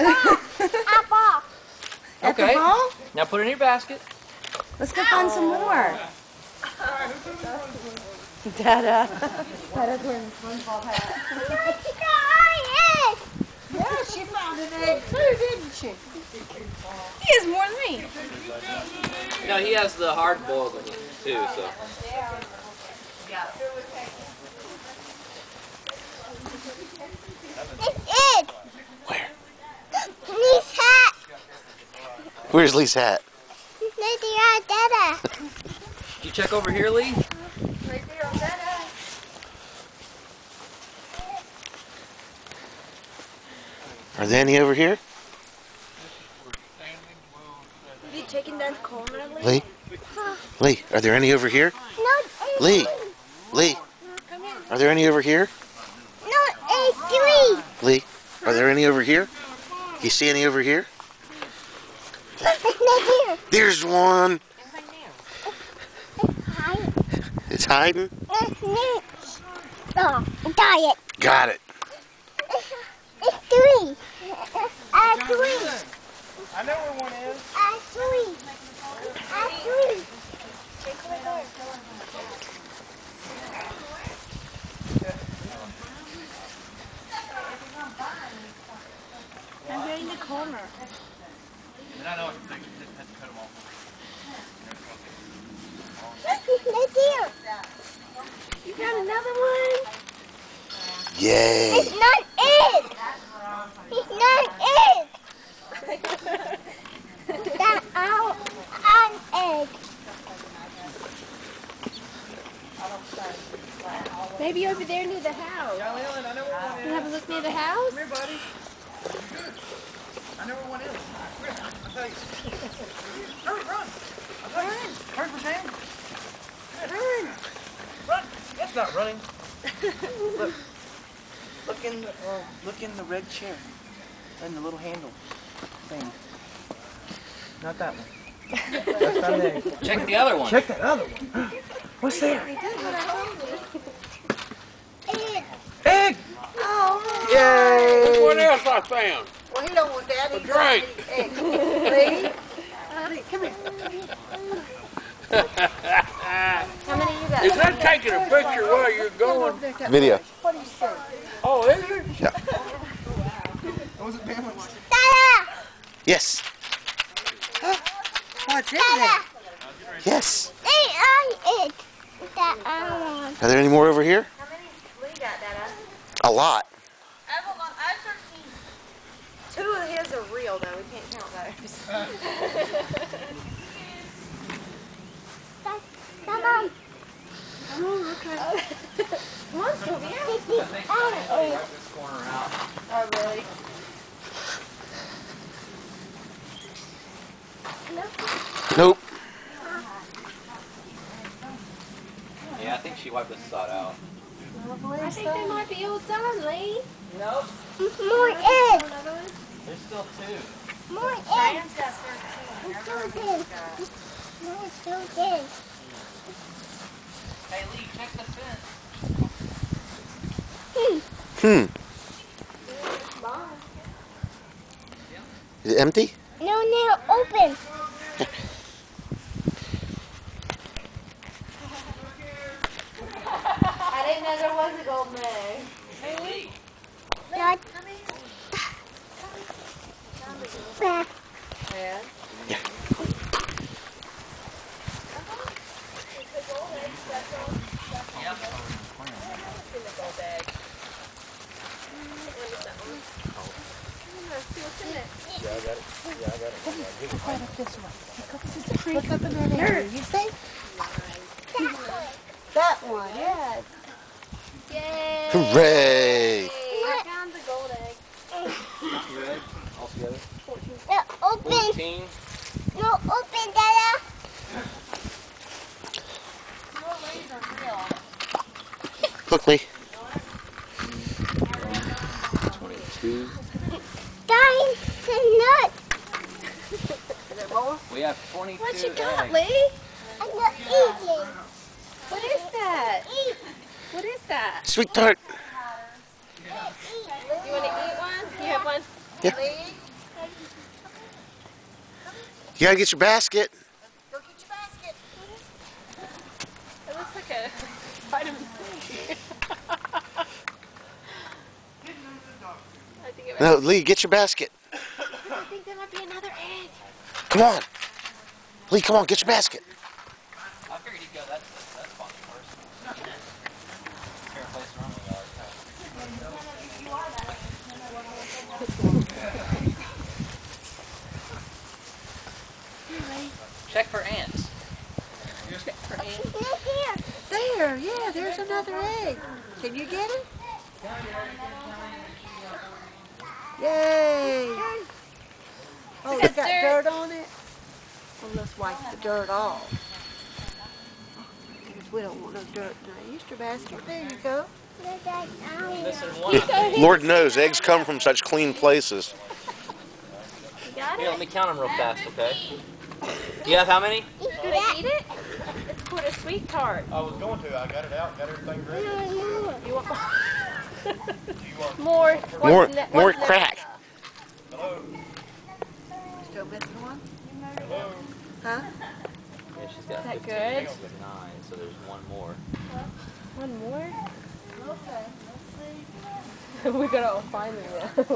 Apple. Okay. Ball? Now put it in your basket. Let's go find some more. Dada. Dada's wearing a SpongeBob hat. Yeah, she found an egg too, didn't she? He has more than me. No, he has the hard boiled one too, so. It's it. Where? Lee's hat. Where's Lee's hat? Right there, Dada. You check over here, Lee? Right there, Dada. Are there any over here? Have you taken down the corner, Lee? Lee? Lee, are there any over here? No, Lee? Lee? Are there any over here? no, A3. Lee? Are there any over here? You see any over here? It's not here. There's one. Hi. It's hiding. Oh, diet. Got it. It's 3. A3. I know where one is. A3. A3. I'm getting the corner. And I know it's big. Just have to cut them off. It's not here. You got another one? Yay. It's not it. It's not it. That's an egg. Maybe over there near the house. I know where one You is. have a look near the house? Come here, buddy. I know where one is. Come here. I'll tell you. Hurry, run. I'll tell you. Hurry for Sam. Run. Run. That's not running. Look. Look in the red chair. And the little handle thing. Not that one. That's not an egg. Check the other one. Check that other one. What's there? Egg. Egg! Oh. Yay! What else I found? Well, he don't want that. A drink. Lee? Come here. How many you got? Is that taking a picture while you're going? Video. What do you say? Oh, is it? Yeah. Was it Bama? Dada. Yes. What's in Dada. Yes. They are it. That I want. Are there any more over here? How many Lee got, Dada? A lot. Two of his are real, though. We can't count those. Mom. Oh, okay. Come on, Sylvia. Oh, This corner out. Oh, really? Nope. Yeah, I think she wiped this side out. I think they might be all done, Lee. Nope. more eggs. There's still 2. More eggs. Diane's got 13. It's so good. No, it's so good. Hey, Lee, check the fence. Hmm. Is it empty? No, they're open. I didn't know there was a golden egg. Hey, Lee. Not bad. Yeah. Yeah. Look up in that area. You see? That one, yes. Yay! Hooray! I found the gold egg. Good. All together. They're open. 14. No, open, Dada. Your leaves are real. Quickly. 22. Dying to nut. Is there more? We have 22 What you got, eggs. Lee? I'm not eating. What is that? Eat. What is that? Sweet tart. You want to eat one? You have one? Yeah. Lee? You gotta get your basket. Go get your basket. It looks like a vitamin C. I think it No, Lee, get your basket. I think there might be another egg. Come on. Lee, come on, get your basket. I figured he'd go. That's fun first. Fair place to run with all Check for ants. There, yeah, there's another egg. Can you get it? Yay! Oh, it's got dirt on it? Well, let's wipe the dirt off. Because we don't want no dirt in our Easter basket. There you go. Missing one. Lord knows, eggs come from such clean places. Here, let me count them real fast, okay? Do you have how many? Do they eat it? It's called a sweet tart. I was going to. I got it out. Got everything ready. You want Do you want? more? More crack. Hello. Still missing one? Hello. Huh? Yeah, she's got Is that 15. good? She's got 9, so there's one more. One more? Okay, let's see. We're gonna find them.